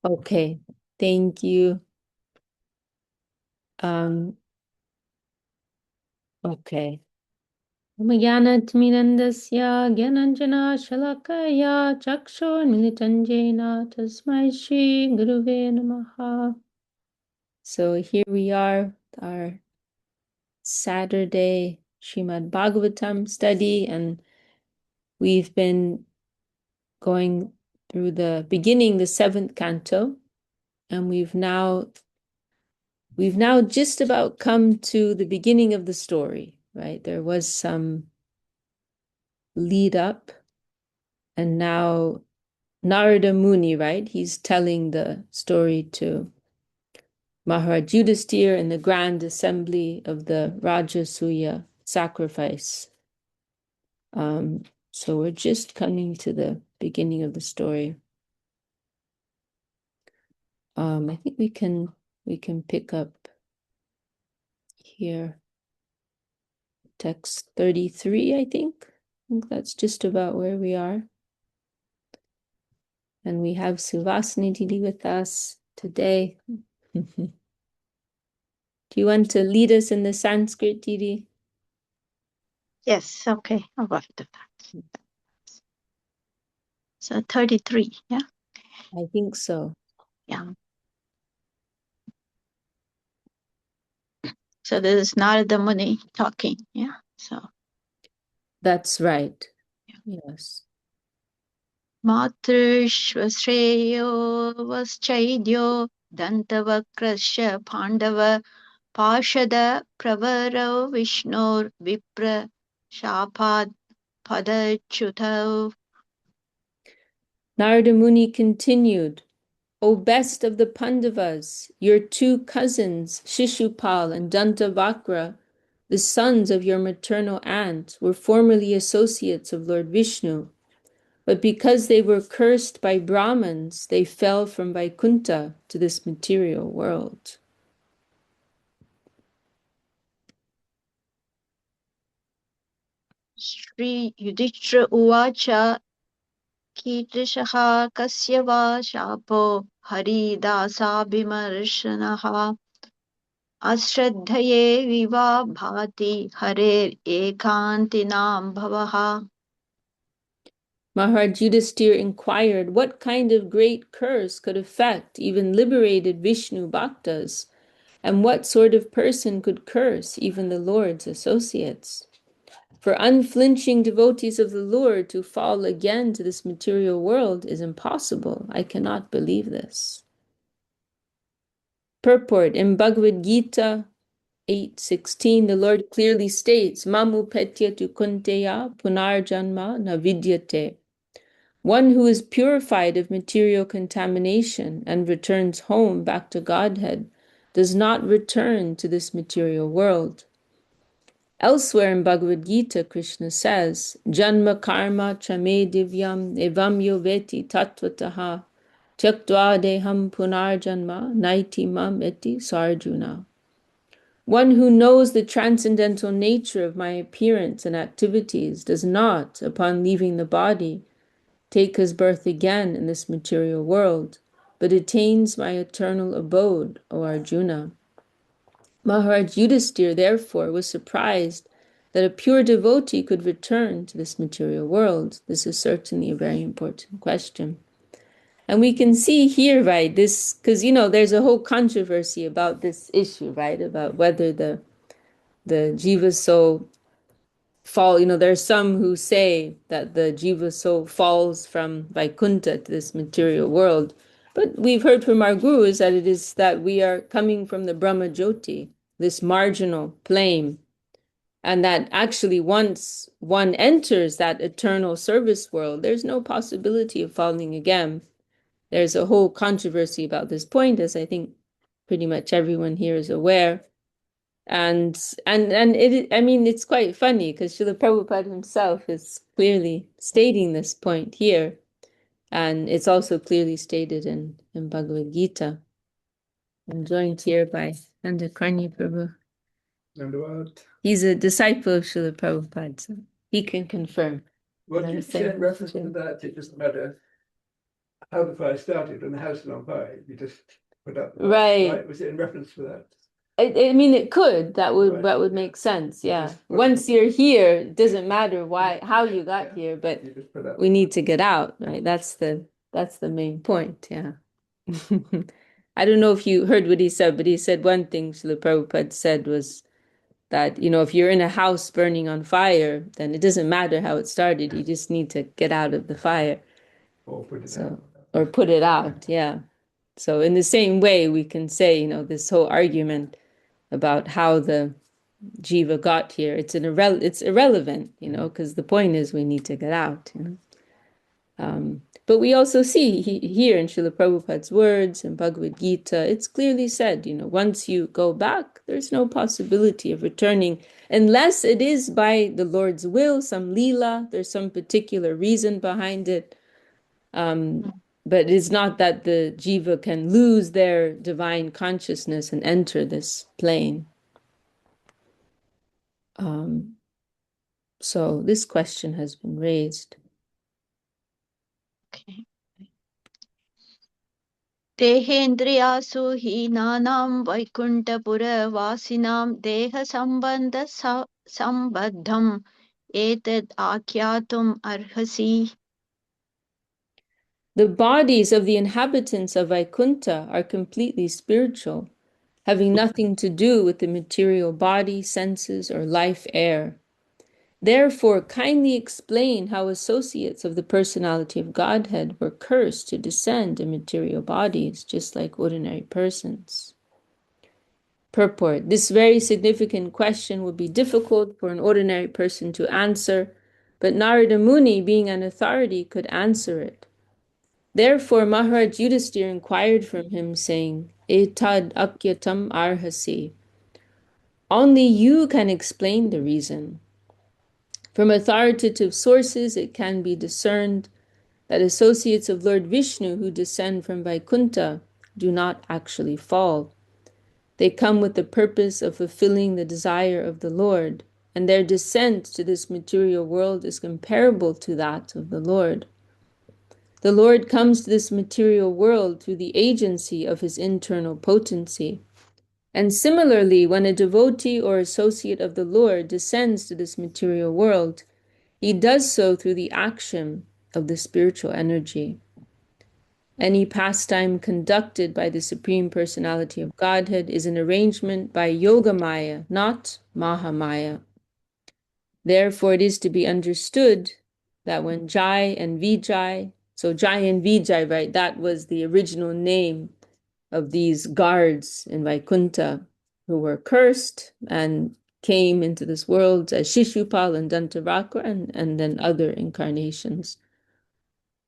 Okay, thank you. Okay. Jnananjana Shalakaya Chakshurmilitanjena Tasmai Shri Guruve Namaha. So here we are, our Saturday Srimad Bhagavatam study, and we've been going through the beginning, the 7th canto, and we've now just about come to the beginning of the story, right? There was some lead up, and now Narada Muni, right? He's telling the story to Maharaj Yudhisthira in the grand assembly of the Rajasuya sacrifice. So we're just coming to the beginning of the story. I think we can pick up here. Text 33, I think that's just about where we are. And we have Suvasini Didi with us today. Do you want to lead us in the Sanskrit, Didi? Yes, okay, I'll go after that. So 33, yeah? I think so. Yeah. So this is Narada Muni talking, yeah? So that's right. Yeah. Yes. Matrishvasreyo vaschaidyo dantavakrasya pandava Pashada pravaro Vishnur vipra shapad padachutau. Narada Muni continued, O best of the Pandavas, your 2 cousins, Shishupal and Dantavakra, the sons of your maternal aunt, were formerly associates of Lord Vishnu, but because they were cursed by Brahmins, they fell from Vaikuntha to this material world. Shri Yudhishthira Uvacha Kidrishaha Kasyava Shapo Haridasa Bimarshanaha Ashraddhaye Viva Bhati Harer Ekantinam Bhavaha. Maharaj Yudhisthira inquired what kind of great curse could affect even liberated Vishnu bhaktas, and what sort of person could curse even the Lord's associates? For unflinching devotees of the Lord to fall again to this material world is impossible. I cannot believe this. Purport: in Bhagavad Gita 8:16, the Lord clearly states, Mamu petya tu kunteya punarjanma na vidyate. One who is purified of material contamination and returns home back to Godhead does not return to this material world. Elsewhere in Bhagavad Gita, Krishna says, Janma karma chame divyam evam yoveti tattvataha tyaktva deham punarjanma naiti mam eti sarjuna. One who knows the transcendental nature of my appearance and activities does not, upon leaving the body, take his birth again in this material world, but attains my eternal abode, O Arjuna. Maharaj Yudhisthira, therefore, was surprised that a pure devotee could return to this material world. This is certainly a very important question. And we can see here, right, this, because, there's a whole controversy about this issue, right, about whether the jiva soul fall, there's some who say that the jiva soul falls from Vaikuntha to this material world. But we've heard from our gurus that it is that we are coming from the Brahma Jyoti, this marginal plane, and that actually once one enters that eternal service world, there's no possibility of falling again. There's a whole controversy about this point, as I think pretty much everyone here is aware. And it, I mean, it's quite funny because Srila Prabhupada himself is clearly stating this point here. And it's also clearly stated in Bhagavad Gita. I'm joined here by Nandakarni Prabhu. He's a disciple of Srila Prabhupada, so he can confirm. Well, you can reference to that, it doesn't matter. how the fire started when the house was on fire. You just put up the fire, Right. right? Was it in reference to that? I mean, it could. That would Right, that would yeah. make sense. You Yeah. just put Once them- you're here, it doesn't matter how you got yeah, here, but you just put up. we need to get out, right? That's the main point. Yeah. I don't know if you heard what he said, but he said one thing Srila Prabhupada said was that, if you're in a house burning on fire, then it doesn't matter how it started. You just need to get out of the fire. Or put it So, out. or put it out. Yeah. So in the same way, we can say, this whole argument about how the jiva got here, it's irrelevant, because the point is we need to get out. But we also see here in Srila Prabhupada's words in Bhagavad Gita, it's clearly said, once you go back, there's no possibility of returning unless it is by the Lord's will, some leela, there's some particular reason behind it. But it's not that the jiva can lose their divine consciousness and enter this plane. So this question has been raised. Okay. देहेन्द्रियासु हीनानां वैकुण्ठपुरवासिनां देहसम्बन्धसम्बद्धम् एतद् आख्यातुम् अर्हसि. The bodies of the inhabitants of Vaikuntha are completely spiritual, having nothing to do with the material body, senses, or life air. Therefore, kindly explain how associates of the personality of Godhead were cursed to descend in material bodies, just like ordinary persons. Purport. This very significant question would be difficult for an ordinary person to answer, but Narada Muni, being an authority, could answer it. Therefore, Maharaj Yudhisthira inquired from him, saying, Etad akyatam arhasi. Only you can explain the reason. From authoritative sources, it can be discerned that associates of Lord Vishnu who descend from Vaikuntha do not actually fall. They come with the purpose of fulfilling the desire of the Lord, and their descent to this material world is comparable to that of the Lord. The Lord comes to this material world through the agency of his internal potency. And similarly, when a devotee or associate of the Lord descends to this material world, he does so through the action of the spiritual energy. Any pastime conducted by the Supreme Personality of Godhead is an arrangement by Yogamaya, not Mahamaya. Therefore, it is to be understood that when Jai and Vijay, so Jai and Vijay, right, that was the original name of these guards in Vaikuntha who were cursed and came into this world as Shishupal and Dantavakra and then other incarnations.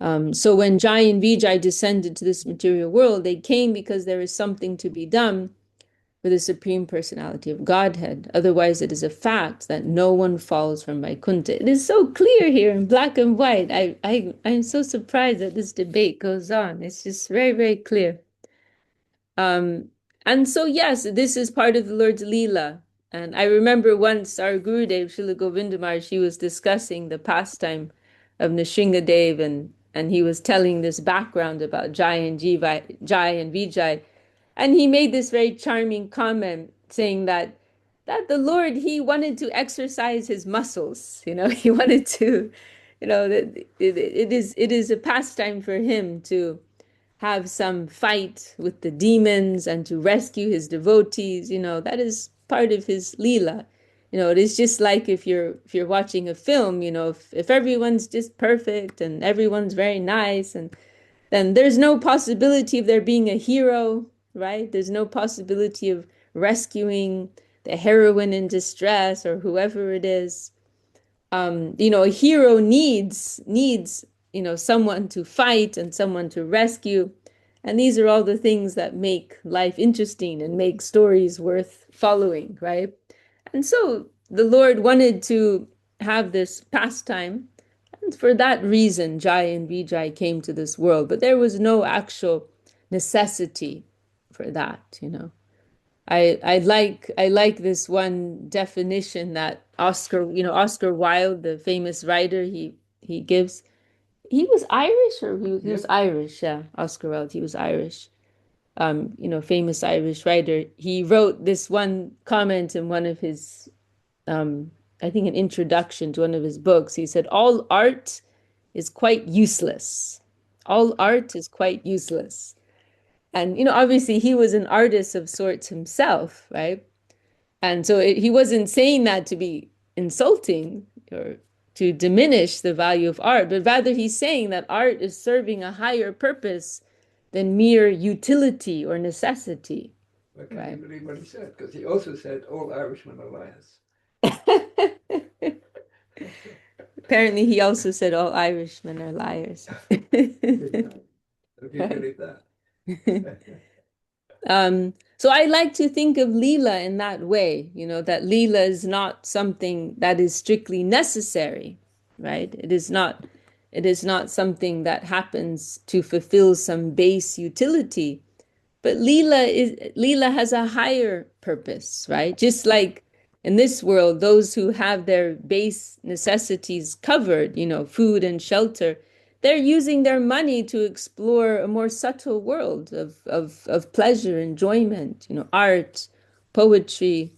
So when Jai and Vijay descended to this material world, they came because there is something to be done for the Supreme Personality of Godhead. Otherwise, it is a fact that no one falls from Vaikuntha. It is so clear here in black and white. I'm so surprised that this debate goes on. It's just very, very clear. And so, yes, this is part of the Lord's Leela. And I remember once our Gurudev, Srila Govinda Maharaj, he was discussing the pastime of Nrsingadev, and he was telling this background about Jai and Vijay. And he made this very charming comment saying that the Lord, he wanted to exercise his muscles, he wanted to, that it is a pastime for him to have some fight with the demons and to rescue his devotees. That is part of his leela. It is just like if you're watching a film, if everyone's just perfect and everyone's very nice, and then there's no possibility of there being a hero, right? There's no possibility of rescuing the heroine in distress or whoever it is. A hero needs someone to fight and someone to rescue. And these are all the things that make life interesting and make stories worth following, right? And so the Lord wanted to have this pastime. And for that reason, Jai and Vijay came to this world. But there was no actual necessity for that. I like this one definition that Oscar Wilde, the famous writer, he gives. he was Irish, or he was Yeah. Irish, yeah. Oscar Wilde, he was Irish. Famous Irish writer. He wrote this one comment in one of his, I think, an introduction to one of his books. He said, "All art is quite useless. All art is quite useless." And, obviously he was an artist of sorts himself, right? And so he wasn't saying that to be insulting or to diminish the value of art, but rather he's saying that art is serving a higher purpose than mere utility or necessity, I can't right? even believe what he said, because he also said all Irishmen are liars. Apparently, he also said all Irishmen are liars. If you believe that. So I like to think of Leela in that way, that Leela is not something that is strictly necessary, right? It is not something that happens to fulfill some base utility, but Leela has a higher purpose, right? Just like in this world, those who have their base necessities covered, food and shelter, they're using their money to explore a more subtle world of pleasure, enjoyment, art, poetry,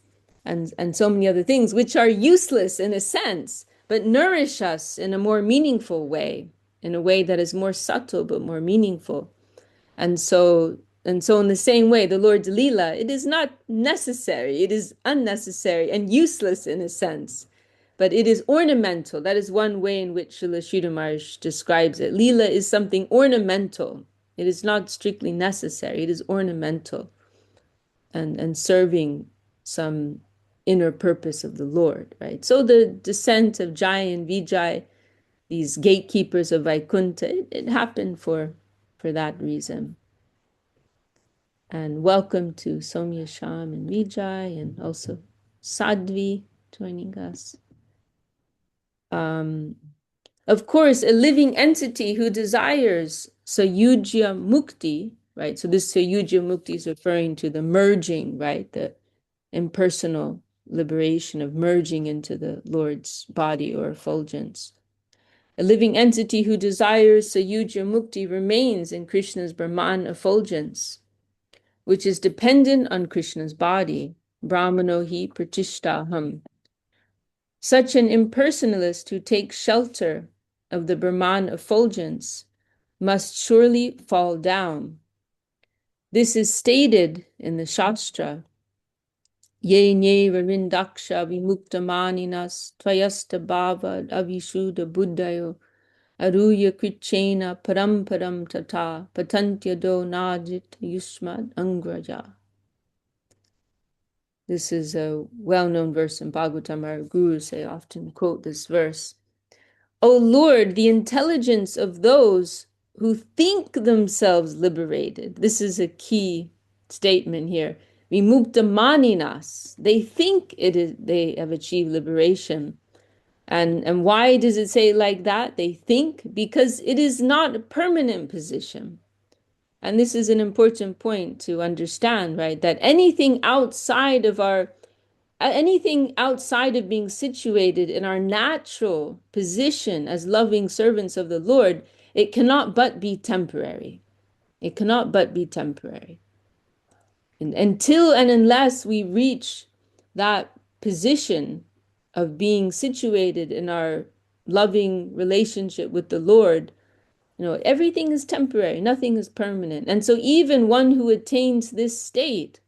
and so many other things, which are useless in a sense, but nourish us in a more meaningful way, in a way that is more subtle but more meaningful. And so in the same way, the Lord's Leela, it is not necessary, it is unnecessary and useless in a sense, but it is ornamental. That is one way in which Srila Sridhar Maharaj describes it. Leela is something ornamental. It is not strictly necessary, it is ornamental and serving some inner purpose of the Lord, right? So the descent of Jai and Vijay, these gatekeepers of Vaikuntha, it happened for that reason. And welcome to Somya, Sham, and Vijay, and also Sadhvi joining us. Of course, a living entity who desires Sayujya Mukti, right? So this Sayujya Mukti is referring to the merging, right? The impersonal liberation of merging into the Lord's body or effulgence. A living entity who desires Sayujya Mukti remains in Krishna's Brahman effulgence, which is dependent on Krishna's body, Brahmano hi pratishtaham. Such an impersonalist who takes shelter of the Brahman effulgence must surely fall down. This is stated in the Shastra. Ye nye varindaksha vimuktamaninas tvayasta bhava avishuddha buddhayo aruya krichena paramparam tata patantyado najit yushmad angraja. This is a well-known verse in Bhagavatam. Our gurus say often quote this verse. O Lord, the intelligence of those who think themselves liberated. This is a key statement here. Vimukta maninas. They think they have achieved liberation. And why does it say like that? They think because it is not a permanent position. And this is an important point to understand, right? That anything outside of being situated in our natural position as loving servants of the Lord, it cannot but be temporary. It cannot but be temporary. And until and unless we reach that position of being situated in our loving relationship with the Lord, everything is temporary, nothing is permanent. And so even one who attains this state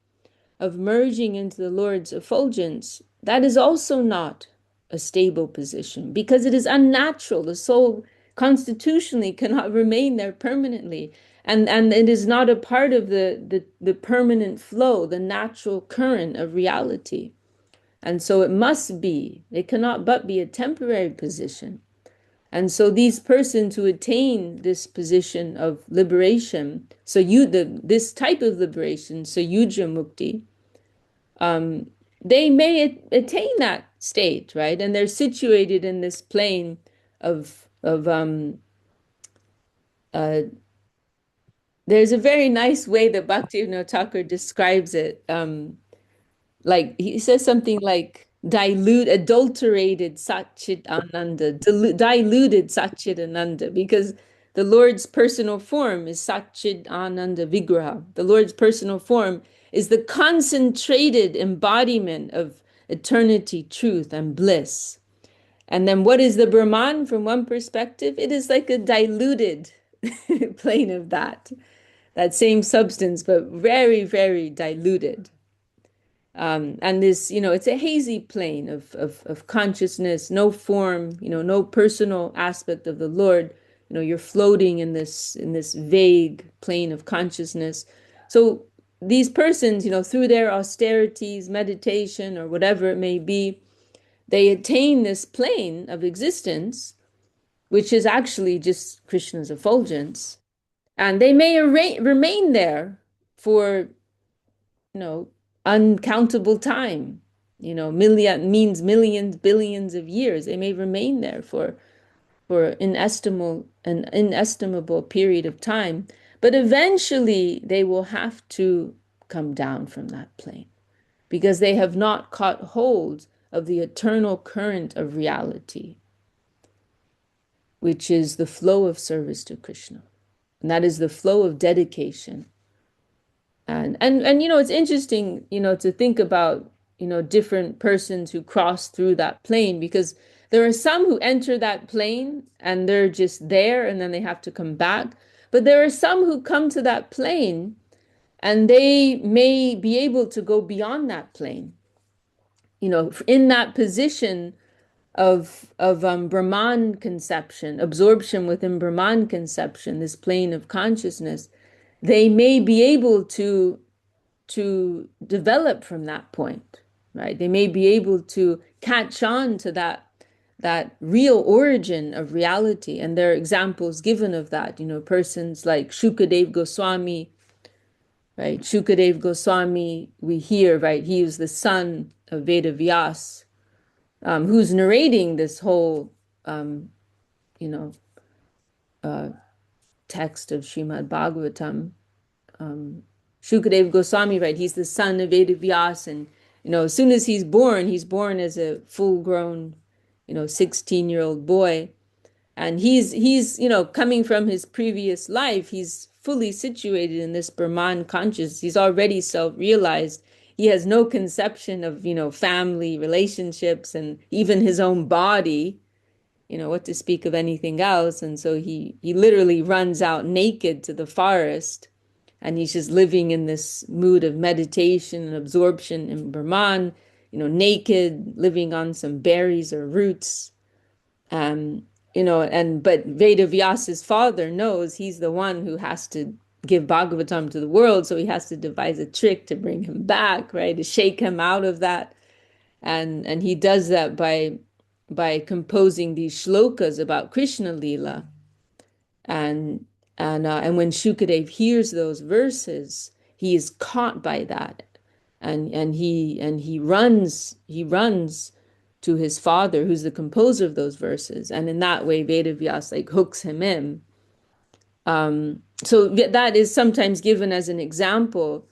of merging into the Lord's effulgence, that is also not a stable position because it is unnatural. The soul constitutionally cannot remain there permanently. And it is not a part of the permanent flow, the natural current of reality. And so it cannot but be a temporary position. And so these persons who attain this position of liberation, this type of liberation, Sayuja Mukti, they may attain that state, right? And they're situated in this plane of there's a very nice way that Bhaktivinoda Thakur describes it. Like he says something like, adulterated Satchit Ananda, diluted Satchit Ananda, because the Lord's personal form is Satchit Ananda Vigraha. The Lord's personal form is the concentrated embodiment of eternity, truth, and bliss. And then what is the Brahman from one perspective? It is like a diluted plane of that same substance, but very, very diluted. And this, it's a hazy plane of consciousness, no form, no personal aspect of the Lord. You're floating in this vague plane of consciousness. So these persons, through their austerities, meditation, or whatever it may be, they attain this plane of existence, which is actually just Krishna's effulgence. And they may remain there for uncountable time, million means millions, billions of years. They may remain there for an inestimable period of time, but eventually they will have to come down from that plane because they have not caught hold of the eternal current of reality, which is the flow of service to Krishna. And that is the flow of dedication. And it's interesting, to think about, different persons who cross through that plane, because there are some who enter that plane and they're just there and then they have to come back. But there are some who come to that plane and they may be able to go beyond that plane, in that position of Brahman conception, absorption within Brahman conception, this plane of consciousness. They may be able to develop from that point, right? They may be able to catch on to that real origin of reality. And there are examples given of that, persons like Shukadev Goswami, right? Shukadev Goswami, we hear, right? He was the son of Veda Vyas, who's narrating this whole, text of Srimad Bhagavatam. Shukadev Goswami, right? He's the son of Veda Vyas, and as soon as he's born as a full-grown, 16-year-old boy, and he's coming from his previous life. He's fully situated in this Brahman conscious. He's already self-realized. He has no conception of family relationships and even his own body. What to speak of anything else. And so he literally runs out naked to the forest. And he's just living in this mood of meditation and absorption in Brahman, naked, living on some berries or roots. But Veda Vyasa's father knows he's the one who has to give Bhagavatam to the world. So he has to devise a trick to bring him back, right? To shake him out of that. And he does that by composing these shlokas about Krishna Lila. And when Shukadev hears those verses, he is caught by that, and he runs to his father, who's the composer of those verses, and in that way Vedavyas hooks him in. So that is sometimes given as an example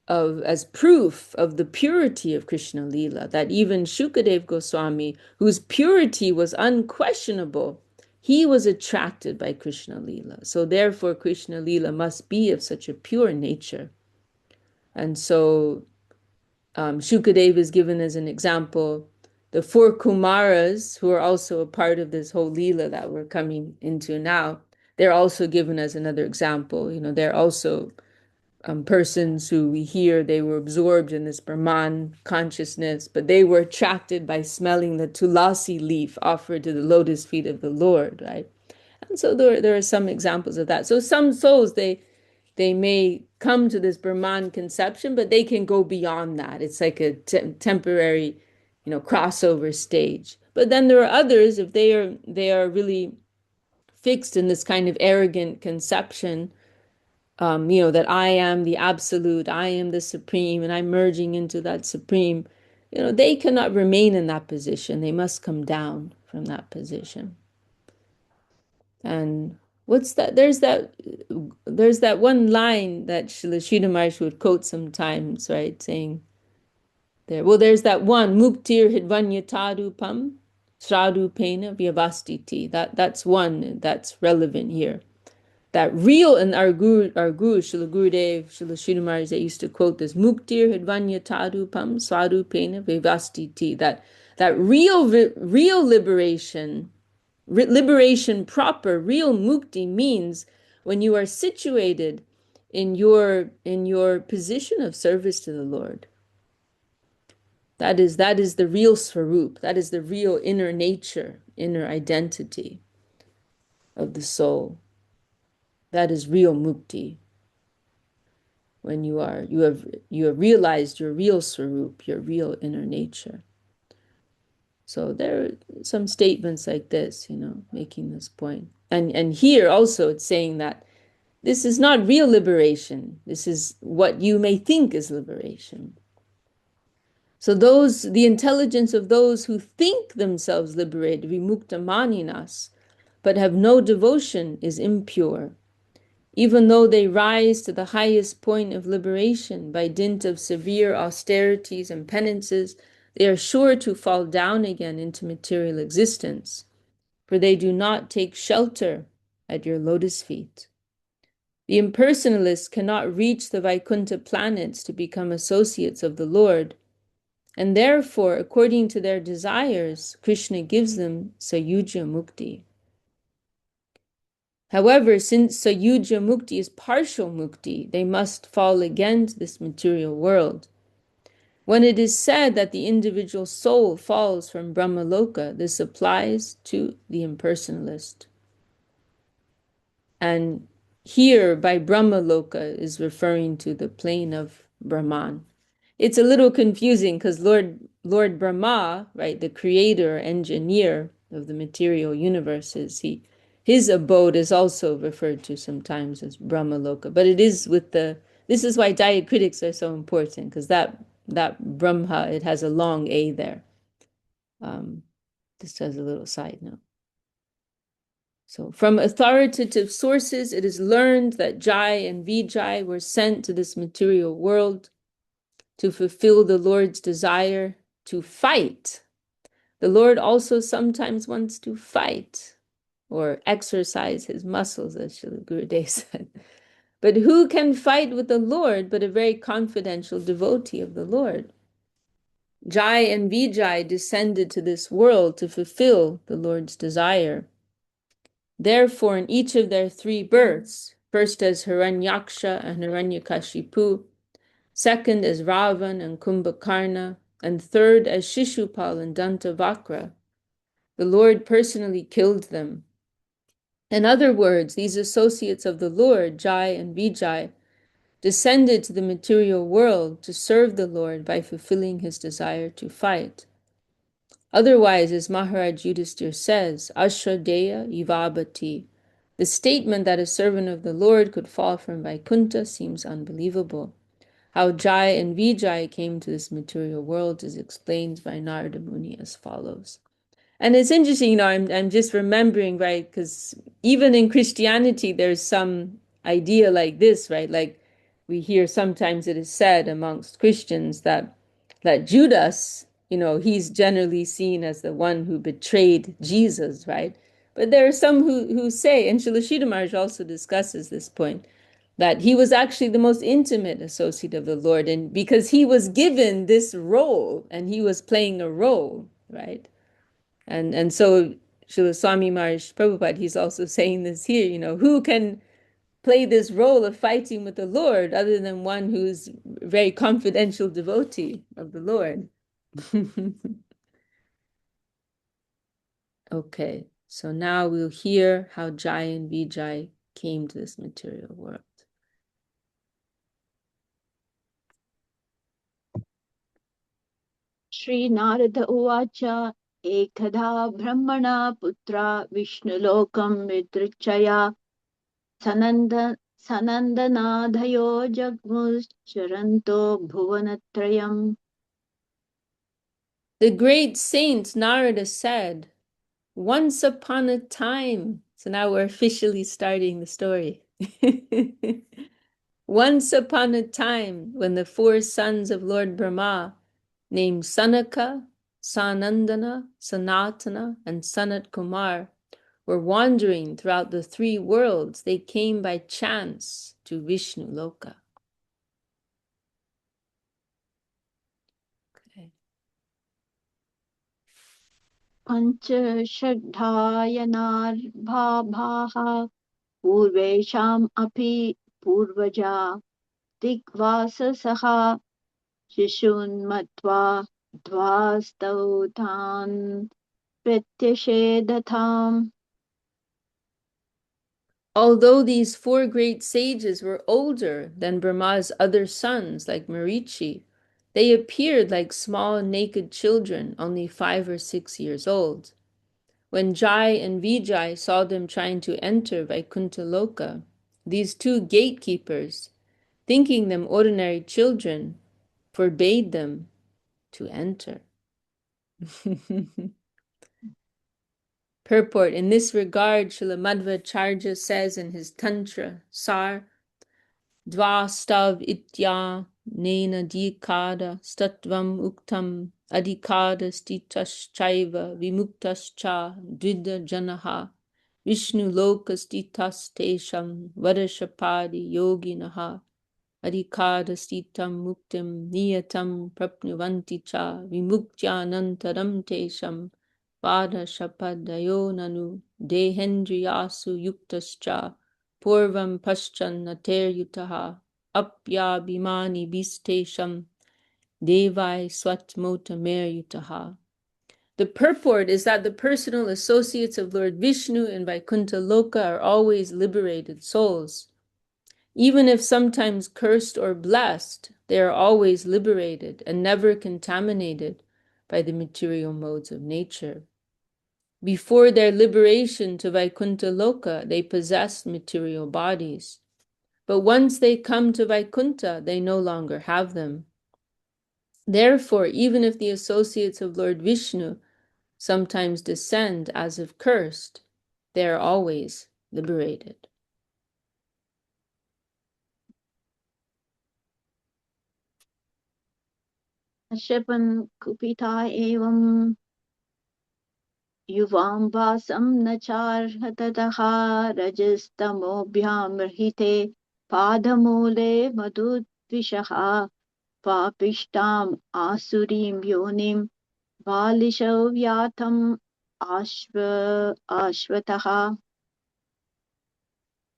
as proof of the purity of Krishna Lila, that even Shukadev Goswami, whose purity was unquestionable, he was attracted by Krishna Lila. So therefore Krishna Lila must be of such a pure nature. And so Shukadev is given as an example. The four Kumaras, who are also a part of this whole Lila that we're coming into now, they're also given as another example. They're also persons who we hear they were absorbed in this Brahman consciousness, but they were attracted by smelling the tulasi leaf offered to the lotus feet of the Lord, right? And so there are some examples of that. So some souls, they may come to this Brahman conception, but they can go beyond that. It's like a temporary, crossover stage. But then there are others, if they are really fixed in this kind of arrogant conception, that I am the absolute, I am the supreme, and I'm merging into that supreme, they cannot remain in that position. They must come down from that position. And what's that? There's that one line that Srila Sridhar Maharaj would quote sometimes, right? Saying, there. Well, there's that one, muktir hidvanyatadupam sradupena vyavastiti. That's one that's relevant here. That real, and our guru Srila Gurudev, Srila Sridhar Maharaj, they used to quote this, muktir hidvanyatadupam sradupena vyavastiti. That real liberation, liberation proper, real mukti means when you are situated in your position of service to the Lord. That is the real swarup. That is the real inner nature, inner identity of the soul. That is real mukti. When you have realized your real swarup, your real inner nature. So there are some statements like this, making this point. And here also it's saying that this is not real liberation. This is what you may think is liberation. So the intelligence of those who think themselves liberated, vimukta maninas, but have no devotion, is impure. Even though they rise to the highest point of liberation by dint of severe austerities and penances, they are sure to fall down again into material existence, for they do not take shelter at your lotus feet. The impersonalists cannot reach the Vaikuntha planets to become associates of the Lord, and therefore, according to their desires, Krishna gives them Sayuja Mukti. However, since Sayuja Mukti is partial Mukti, they must fall again to this material world. When it is said that the individual soul falls from Brahmaloka, this applies to the impersonalist. And here, by Brahmaloka, is referring to the plane of Brahman. It's a little confusing because Lord Brahma, right, the creator, engineer of the material universes, his abode is also referred to sometimes as Brahmaloka. But it is this is why diacritics are so important, because that Brahma, it has a long A there. Just as a little side note. So from authoritative sources, it is learned that Jai and Vijay were sent to this material world to fulfill the Lord's desire to fight. The Lord also sometimes wants to fight or exercise his muscles, as Srila Gurudev said. But who can fight with the Lord but a very confidential devotee of the Lord? Jai and Vijay descended to this world to fulfill the Lord's desire. Therefore, in each of their 3 births, first as Hiranyaksha and Hiranyakashipu, second as Ravan and Kumbhakarna, and third as Shishupal and Dantavakra, the Lord personally killed them. In other words, these associates of the Lord, Jai and Vijay, descended to the material world to serve the Lord by fulfilling his desire to fight. Otherwise, as Maharaj Yudhisthira says, Ashradeya Ivabhati, the statement that a servant of the Lord could fall from Vaikuntha seems unbelievable. How Jai and Vijay came to this material world is explained by Narada Muni as follows. And it's interesting, I'm just remembering, right, because even in Christianity, there's some idea like this, right? Like we hear sometimes it is said amongst Christians that Judas, he's generally seen as the one who betrayed Jesus, right? But there are some who say, and Srila Sridhar Maharaj also discusses this point, that he was actually the most intimate associate of the Lord, and because he was given this role and he was playing a role, right? And so Srila Swami Maharaj Prabhupada, he's also saying this here, who can play this role of fighting with the Lord other than one who's a very confidential devotee of the Lord? Okay, so now we'll hear how Jai and Vijay came to this material world. Shri Narada Uvacha Ekada Brahmana Putra Vishnulokam Vidrichaya Sanandanadhayo Jagmus Charanto Bhuvanatrayam. The great saint Narada said, once upon a time, so now we're officially starting the story. Once upon a time, when the 4 sons of Lord Brahma named Sanaka, Sanandana, Sanatana, and Sanat Kumar were wandering throughout the three worlds. They came by chance to Vishnu Loka. Okay. पञ्चषड्धायनार्भाः पूर्वेषाम् अपि पूर्वजा दिग्वाससः शिशून्मत्वा ध्वास्तौ तान् प्रत्यषेधताम्. Although these four great sages were older than Brahma's other sons, like Marichi, they appeared like small naked children, only 5 or 6 years old. When Jai and Vijay saw them trying to enter Vaikuntha Loka, these two gatekeepers, thinking them ordinary children, forbade them to enter. Purport. In this regard, Srila Madhvacharya says in his Tantra Sar, Dvastav itya nena dikada statvam uktam adikada stitaschaiva vimuktascha dvida janaha Vishnu lokastitas tesham vadashapadi yoginaha adikada stitam muktim niyatam prapnuvanti cha vimuktyanantaram tesham vadashapadayo nanu dehendriyasu yuktascha Purvam paschan nateryutaha apyabhimani bhistesham devai swatmotameryutaha. The purport is that the personal associates of Lord Vishnu in Vaikuntha Loka are always liberated souls. Even if sometimes cursed or blessed, they are always liberated and never contaminated by the material modes of nature. Before their liberation to Vaikuntha Loka, they possessed material bodies. But once they come to Vaikuntha, they no longer have them. Therefore, even if the associates of Lord Vishnu sometimes descend as if cursed, they are always liberated. शपन् कुपिता एवं युवां वासं न चार्हततः रजस्तमोभ्यामर्हिते पादमूले मधुद्विषः पापिष्टाम् आसुरीं योनिं बालिशौ व्याथम् आश्वतः.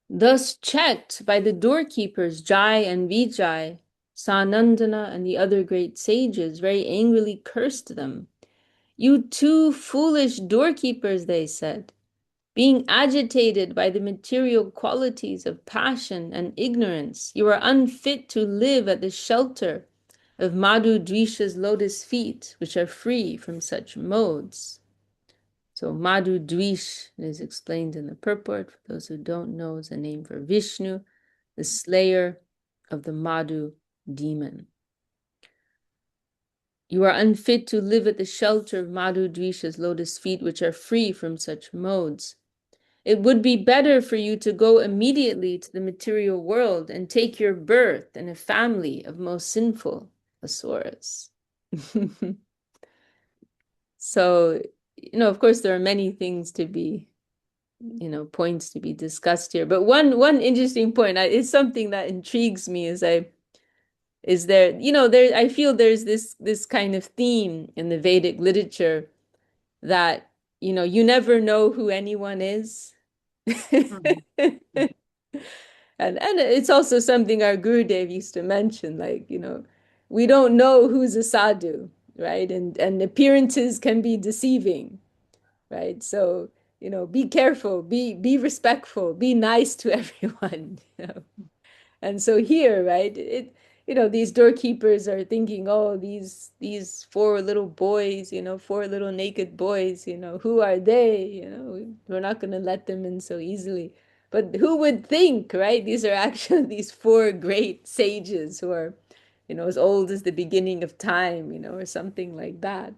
Thus checked by the doorkeepers Jai and Vijay, Sanandana and the other great sages very angrily cursed them. You two foolish doorkeepers, they said, being agitated by the material qualities of passion and ignorance, you are unfit to live at the shelter of Madhu Dvisha's lotus feet, which are free from such modes. So Madhu Dvish is explained in the purport. For those who don't know, is a name for Vishnu, the slayer of the Madhu demon. You are unfit to live at the shelter of Madhu Dvisha's lotus feet, which are free from such modes. It would be better for you to go immediately to the material world and take your birth in a family of most sinful asuras. So, of course, there are many things to be, points to be discussed here. But one interesting point is something that intrigues me I feel there's this kind of theme in the Vedic literature that, you never know who anyone is. And it's also something our Gurudev used to mention, like, we don't know who's a sadhu, right? And appearances can be deceiving, right? So, be careful, be respectful, be nice to everyone, And so here, right, these doorkeepers are thinking, oh, these four little boys, four little naked boys, who are they? We're not going to let them in so easily. But who would think, right? These are actually these four great sages who are, as old as the beginning of time, or something like that.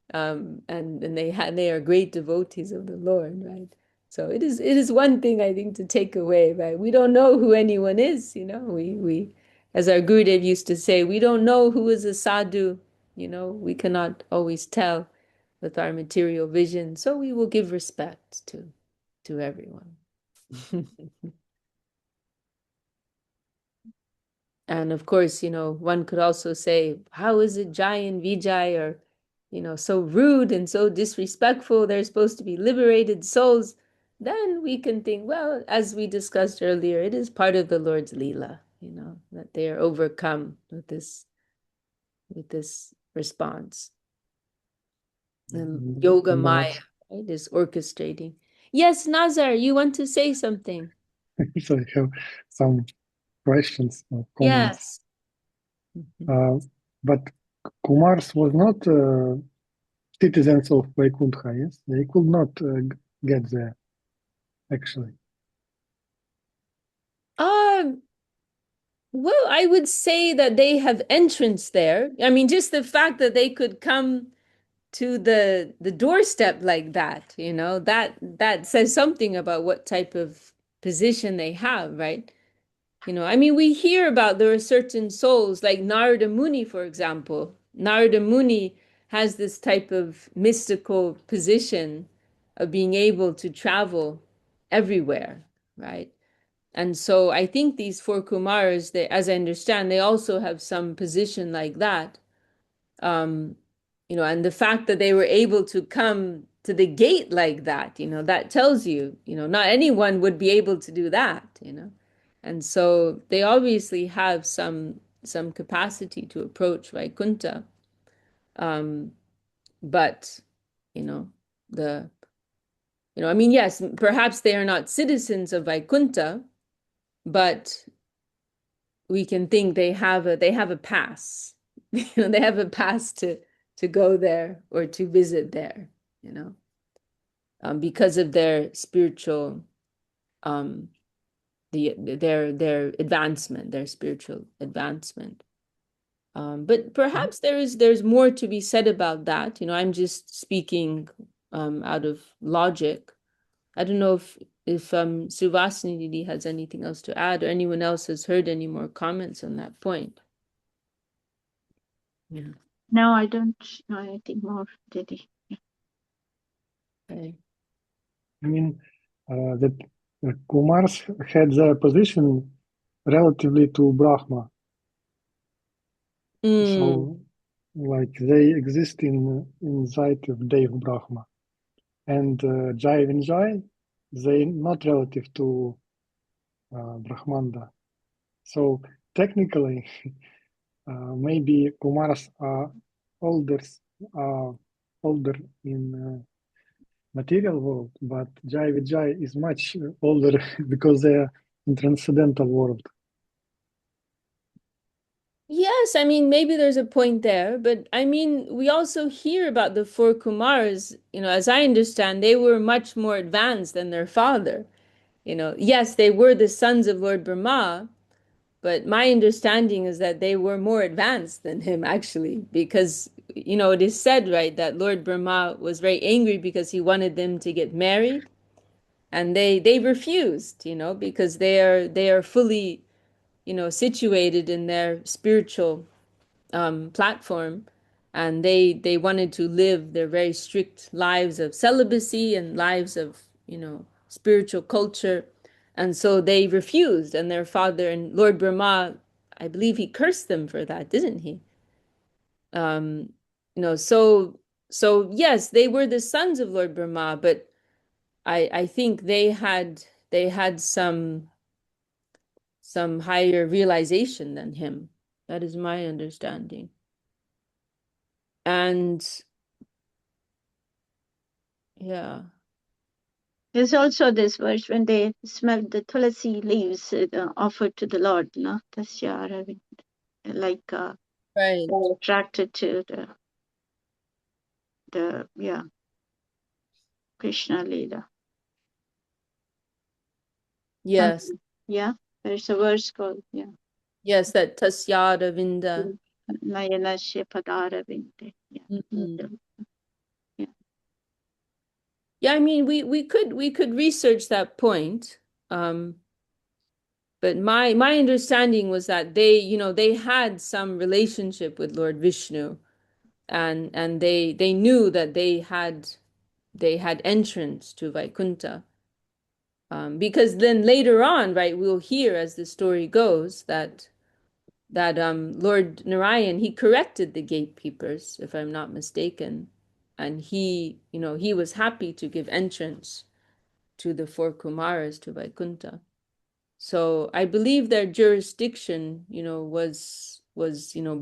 And they are great devotees of the Lord, right? So it is one thing I think to take away, right? We don't know who anyone is, we as our Gurudev used to say, we don't know who is a sadhu We cannot always tell with our material vision, so we will give respect to everyone. And of course, one could also say, how is it Jai and Vijay are, so rude and so disrespectful? They're supposed to be liberated souls. Then we can think, well, as we discussed earlier, it is part of the Lord's Leela, that they are overcome with this response. And Yoga Maya, right, is orchestrating. Yes, Nazar, you want to say something? So I have some questions or comments. Yes. But Kumars was not citizens of Vaikuntha, yes? They could not get there, actually. Well, I would say that they have entrance there. I mean, just the fact that they could come to the doorstep like that, that says something about what type of position they have, right? I mean, we hear about there are certain souls like Narada Muni, for example. Narada Muni has this type of mystical position of being able to travel everywhere, right? And so I think these four Kumars, they, as I understand, they also have some position like that. Um, and the fact that they were able to come to the gate like that, that tells you, not anyone would be able to do that. And so they obviously have some capacity to approach Vaikuntha. Um, but, you know, the I mean, yes, perhaps they are not citizens of Vaikuntha, but we can think they have a pass. They have a pass to go there or to visit there, because of their spiritual their advancement, their spiritual advancement. But perhaps there's more to be said about that. I'm just speaking out of logic. I don't know if Suvasini Didi has anything else to add, or anyone else has heard any more comments on that point. Yeah. No, I don't know anything more, Didi. Okay. I mean, that Kumars had their position relatively to Brahma. So, like, they exist inside of Dev Brahma. And Jai Vinjai, they not relative to Brahmanda. So, technically, maybe Kumars are older, older in material world, but Jai Vijay is much older because they're in transcendental world. Yes, I mean, maybe there's a point there, but I mean, we also hear about the four Kumars, as I understand, they were much more advanced than their father. Yes, they were the sons of Lord Brahma, but my understanding is that they were more advanced than him, actually, because, it is said, right, that Lord Brahma was very angry because he wanted them to get married, and they refused, because they are fully, situated in their spiritual platform, and they wanted to live their very strict lives of celibacy and lives of spiritual culture, and so they refused. And their father and Lord Brahma, I believe he cursed them for that, didn't he? So yes, they were the sons of Lord Brahma, but I think they had some higher realization than him. That is my understanding. And yeah. There's also this verse when they smelled the tulasi leaves offered to the Lord, no? Tasya Aravind. Like Right. they're attracted to the Krishna Leela. Yes. Yeah, there's a verse called Yes, that Tasyada Vinda. Nayanasya Padaravinde. Mhm. Yeah. Yeah, I mean, we could research that point. But my understanding was that they had some relationship with Lord Vishnu. and they knew that they had entrance to Vaikuntha. Because then later on, right, we'll hear as the story goes that Lord Narayan, he corrected the gatekeepers, if I'm not mistaken, and he was happy to give entrance to the four Kumaras to Vaikuntha. So I believe their jurisdiction, was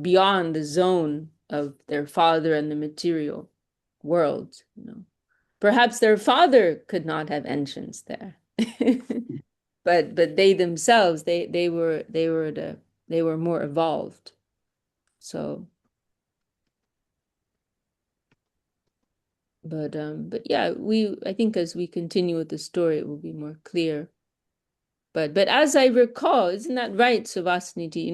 beyond the zone of their father and the material world. Perhaps their father could not have entrance there. But they themselves, they were more evolved. So but yeah, I think as we continue with the story it will be more clear. But as I recall, isn't that right, Suvasaniti?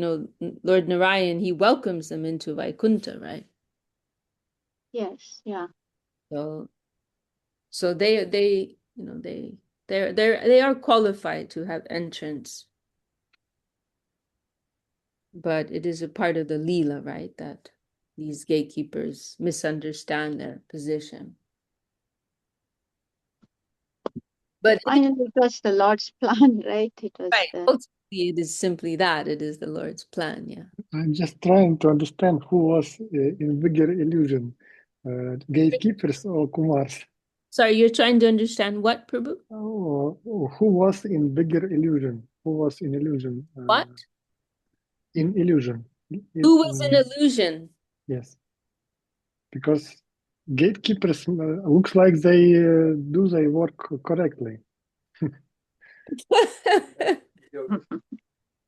Lord Narayan, he welcomes them into Vaikuntha, right? Yes, yeah. So they are qualified to have entrance. But it is a part of the Leela, right? That these gatekeepers misunderstand their position. But Finally, it was the Lord's plan, right? It was right, ultimately it is simply that. It is the Lord's plan, yeah. I'm just trying to understand who was in bigger illusion, gatekeepers or Kumars. Sorry, you're trying to understand what, Prabhu? Who was in bigger illusion? Who was in illusion? What? In illusion. Who was an illusion? Yes. Because gatekeepers looks like they do their work correctly.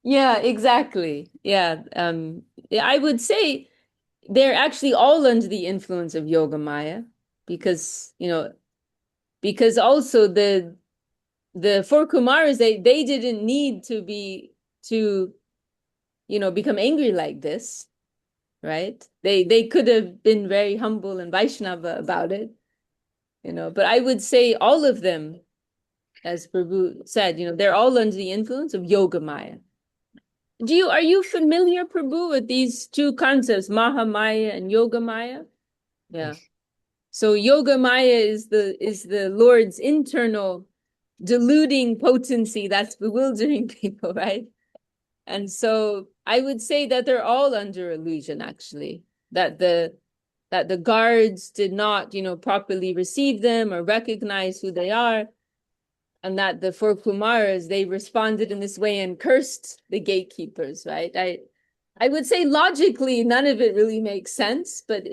Yeah, exactly. Yeah. I would say they're actually all under the influence of Yoga Maya because, because also the four Kumaras, they didn't need to become angry like this, right? They could have been very humble and Vaishnava about it, but I would say all of them, as Prabhu said, they're all under the influence of Yoga Maya. Are you familiar, Prabhu, with these two concepts, Maha Maya and Yoga Maya? Yeah. Yes. So Yoga Maya is the Lord's internal deluding potency that's bewildering people, right? And so I would say that they're all under illusion, actually, that the guards did not, properly receive them or recognize who they are, and that the four Kumaras, they responded in this way and cursed the gatekeepers, right? I would say logically, none of it really makes sense, but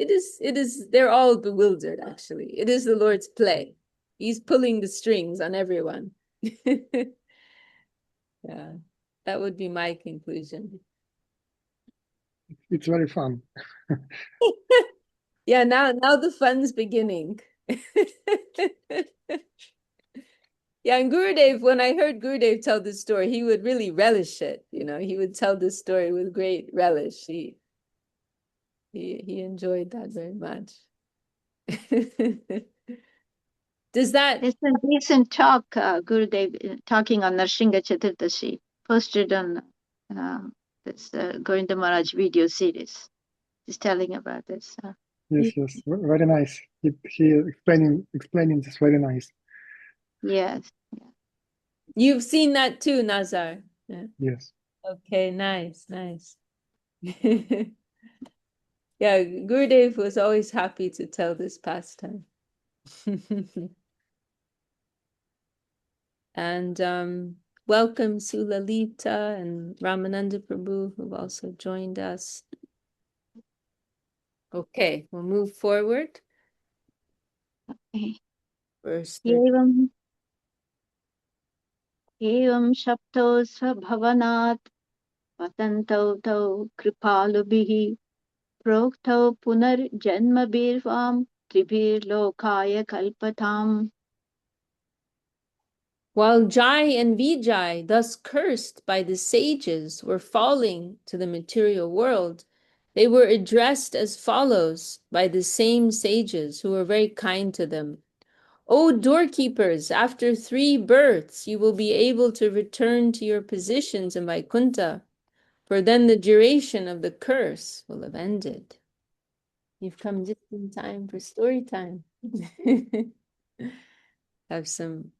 they're all bewildered, actually. It is the Lord's play. He's pulling the strings on everyone. Yeah, that would be my conclusion. It's very fun. Yeah, now the fun's beginning. Yeah, and Gurudev, when I heard Gurudev tell this story, he would really relish it. He would tell this story with great relish. He enjoyed that very much. Does that? There's a recent talk, Gurudev, talking on Narsingha Chaturdashi, posted on this Govinda Maharaj video series. He's telling about this. Yes, very nice. He explaining this very nice. Yes. You've seen that too, Nazar. Yeah. Yes. Okay, nice. Yeah, Gurudev was always happy to tell this pastime. And welcome Sulalita and Ramananda Prabhu, who've also joined us. Okay, we'll move forward. Okay. Verse Evam shapto svabhavanat patantau tau kripalubhihi proktau punar janmabirvam tribhir lokaya kalpatam. While Jai and Vijay, thus cursed by the sages, were falling to the material world, they were addressed as follows by the same sages who were very kind to them. O doorkeepers, after 3 births, you will be able to return to your positions in Vaikuntha, for then the duration of the curse will have ended. You've come just in time for story time. Have some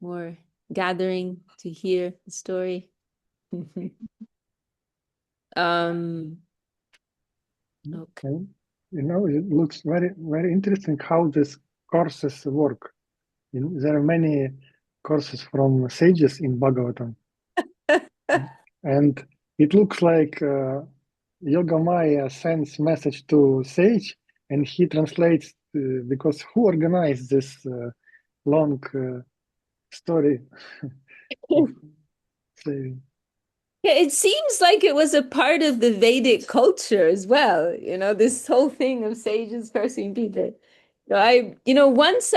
more gathering to hear the story. Okay. And, you know, it looks very, very interesting how these courses work. You know, there are many courses from sages in Bhagavatam. And it looks like Yoga Maya sends message to sage and he translates because who organized this long story of saving? Yeah, it seems like it was a part of the Vedic culture as well, this whole thing of sages cursing people. Once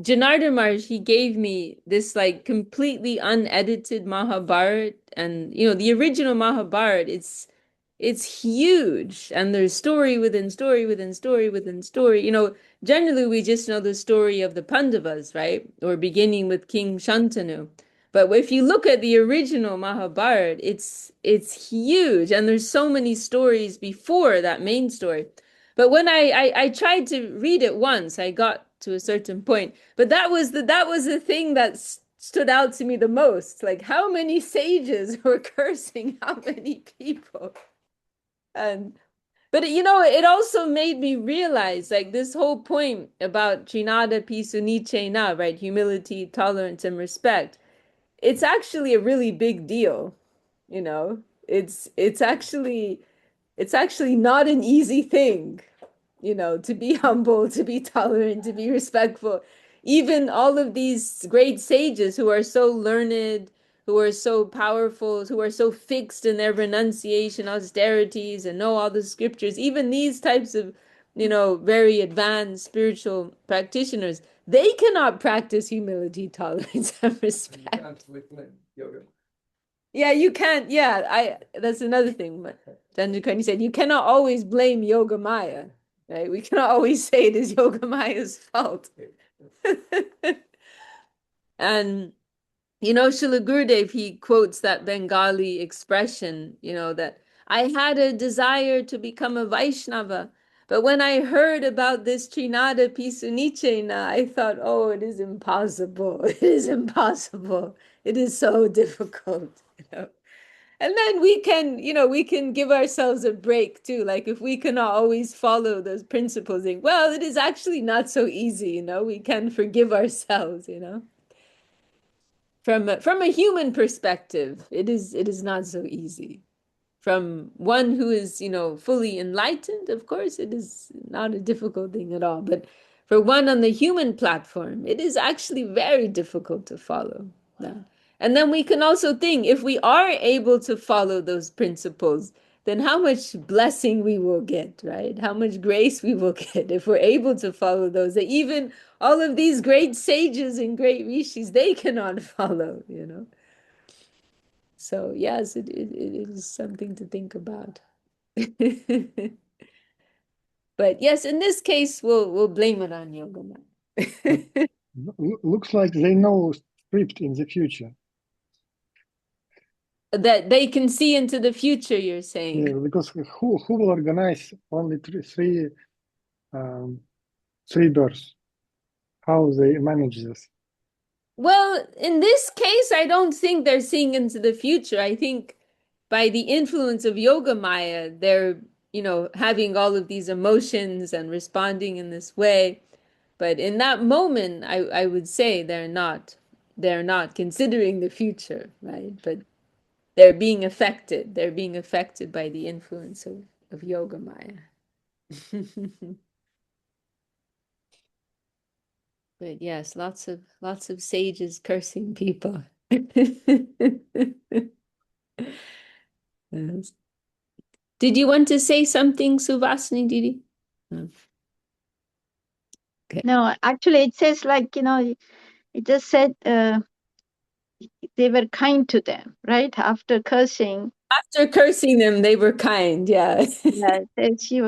Janardhan Maharaj, he gave me this like completely unedited Mahabharat, and the original Mahabharat, it's huge, and there's story within story within story within story. Generally we just know the story of the Pandavas, right? Or beginning with King Shantanu. But if you look at the original Mahabharat, it's huge, and there's so many stories before that main story. But when I tried to read it once, I got to a certain point. But that was the thing that stood out to me the most. Like how many sages were cursing how many people. And but it also made me realize like this whole point about Trinada Pisunichena, right? Humility, tolerance, and respect. It's actually a really big deal, you know. It's actually not an easy thing, to be humble, to be tolerant, to be respectful. Even all of these great sages who are so learned, who are so powerful, who are so fixed in their renunciation, austerities, and know all the scriptures, even these types of, very advanced spiritual practitioners, they cannot practice humility, tolerance, and respect. Yoga. Yeah, you can't. Yeah, that's another thing. But Chandrakani said you cannot always blame Yoga Maya, right? We cannot always say it is Yoga Maya's fault. And Srila Gurudev, he quotes that Bengali expression, that I had a desire to become a Vaishnava, but when I heard about this Trinada Pisunichena, I thought, oh, it is impossible. It is impossible. It is so difficult. And then we can give ourselves a break too. Like if we cannot always follow those principles, well, it is actually not so easy, we can forgive ourselves. From a human perspective, it is not so easy. From one who is, fully enlightened, of course, it is not a difficult thing at all. But for one on the human platform, it is actually very difficult to follow that. And then we can also think if we are able to follow those principles, then how much blessing we will get, right? How much grace we will get if we're able to follow those. That even all of these great sages and great rishis, they cannot follow. So yes, it is something to think about. But yes, in this case, we'll blame it on Yoga. Looks like they know script in the future. That they can see into the future, you're saying. Yeah, because who will organize only three births? How they manage this? Well, in this case, I don't think they're seeing into the future. I think by the influence of Yoga Maya, they're, having all of these emotions and responding in this way. But in that moment, I would say they're not considering the future, right? But they're being affected. They're being affected by the influence of Yoga Maya. But yes, lots of sages cursing people. Yes. Did you want to say something, Suvasini Didi? No. Okay. No, actually, it says like, it just said they were kind to them, right? After cursing. After cursing them, they were kind. Yeah. Yeah, it says you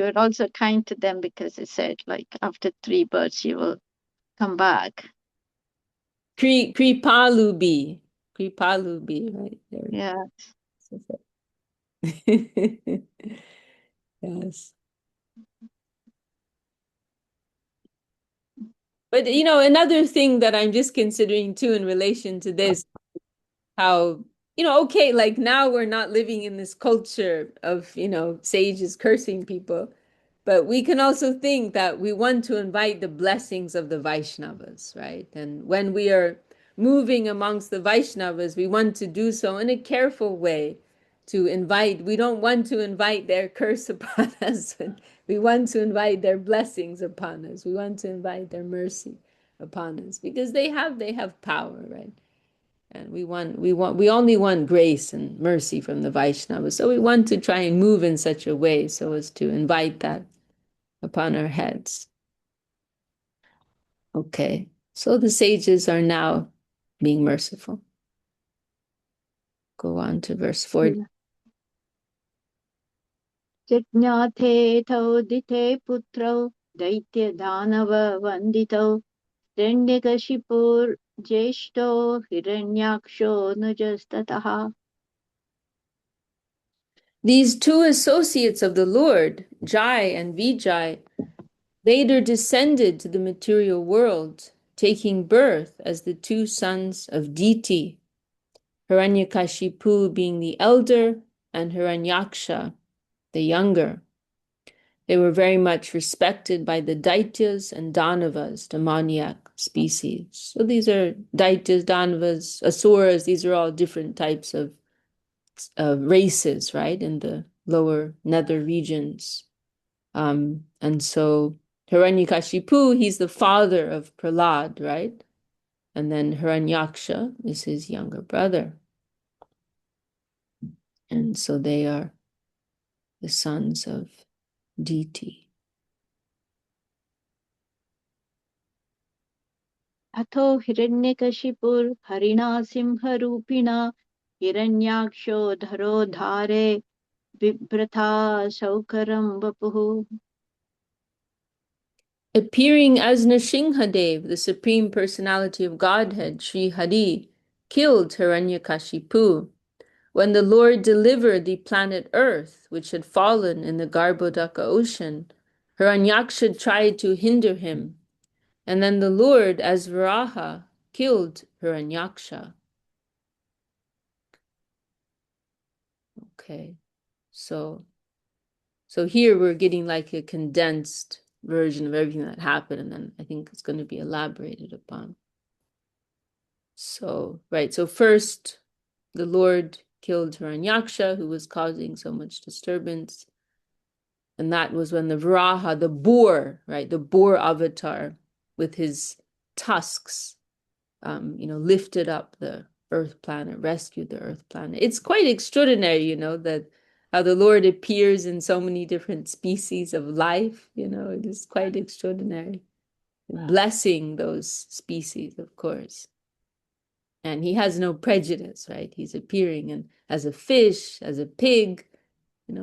were also kind to them because it said like after 3 births you will come back. Kripalubi. Kripalubi, right there. Yeah. Yes. But another thing that I'm just considering too in relation to this, how, okay, like now we're not living in this culture of, sages cursing people, but we can also think that we want to invite the blessings of the Vaishnavas, right? And when we are moving amongst the Vaishnavas, we want to do so in a careful way we don't want to invite their curse upon us. We want to invite their blessings upon us. We want to invite their mercy upon us because they have power, right? And we only want grace and mercy from the Vaishnavas. So we want to try and move in such a way so as to invite that upon our heads. Okay, so the sages are now being merciful. Go on to verse 40. जज्ञाथेऽथो दिथे पुत्रौ दैत्यदानववन्दितौ हिरण्यकशिपुर्ज्येष्ठो हिरण्याक्षो नुजस्ततः. These two associates of the Lord, Jai and Vijay, later descended to the material world, taking birth as the two sons of Diti, Hiranyakashipu being the elder and Hiranyaksha the younger. They were very much respected by the Daityas and Danavas, demoniac species. So these are Daityas, Danavas, Asuras, these are all different types of races, right, in the lower nether regions. And so Hiranyakashipu, he's the father of Prahlad, right? And then Hiranyaksha is his younger brother. And so they are the sons of Diti. अथो हिरण्यकशिपुर्हरिणा सिंहरूपिणा हिरण्याक्षो धरोधारे बिभ्रथा शौकरं वपुः. Appearing as Nrsimhadev, the Supreme Personality of Godhead, Sri Hari, killed Hiranyakashipu when the Lord delivered the planet Earth, which had fallen in the Garbhodaka ocean. Hiranyaksha tried to hinder him, and then the Lord, as Varaha, killed Hiranyaksha. Okay, so here we're getting like a condensed version of everything that happened, and then I think it's going to be elaborated upon. So, right, so first the Lord killed Hiranyaksha, who was causing so much disturbance. And that was when the Varaha, the boar, right, the boar avatar with his tusks, lifted up the earth planet, rescued the earth planet. It's quite extraordinary, that how the Lord appears in so many different species of life, it is quite extraordinary. Blessing those species, of course. And he has no prejudice, right? He's appearing and as a fish, as a pig, in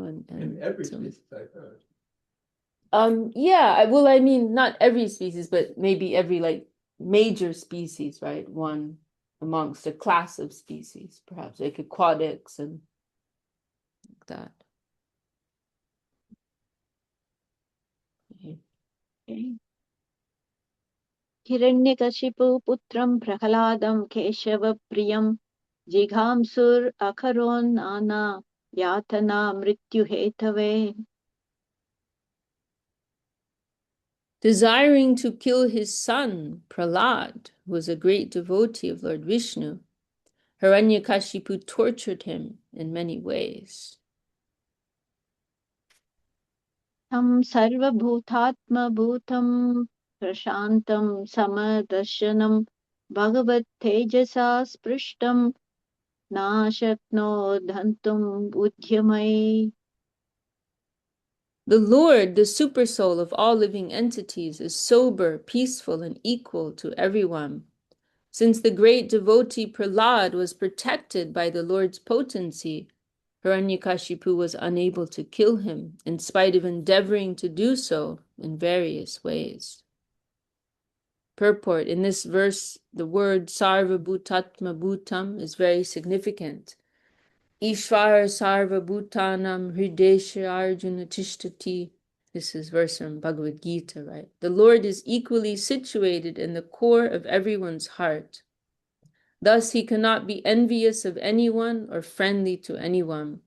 every species I've heard. Yeah, well, I mean, not every species, but maybe every like major species, right? One amongst a class of species, perhaps like aquatics and like that. Okay. Hiranyakashipu पुत्रं प्रह्लादं केशवप्रियं जिघांसुर अकरोन्नाना यातना मृत्युहेतवे. Desiring to kill his son, Prahlad, who was a great devotee of Lord Vishnu, Hiranyakashipu tortured him in many ways. तं सर्वभूतात्मभूतं प्रशान्तं समदर्शनं भगवत्तेजसा स्पृष्टं नाशक्नोत् हन्तुम् उद्यमै. The Lord, the supersoul of all living entities, is sober, peaceful, and equal to everyone. Since the great devotee Prahlad was protected by the Lord's potency, Hiranyakashipu was unable to kill him, in spite of endeavoring to do so in various ways. Purport: in this verse, the word Sarva Bhutatma Bhutam is very significant. Ishvar sarva bhutanam hridesha arjuna tishtati. This is verse from Bhagavad Gita, right? The Lord is equally situated in the core of everyone's heart. Thus he cannot be envious of anyone or friendly to anyone.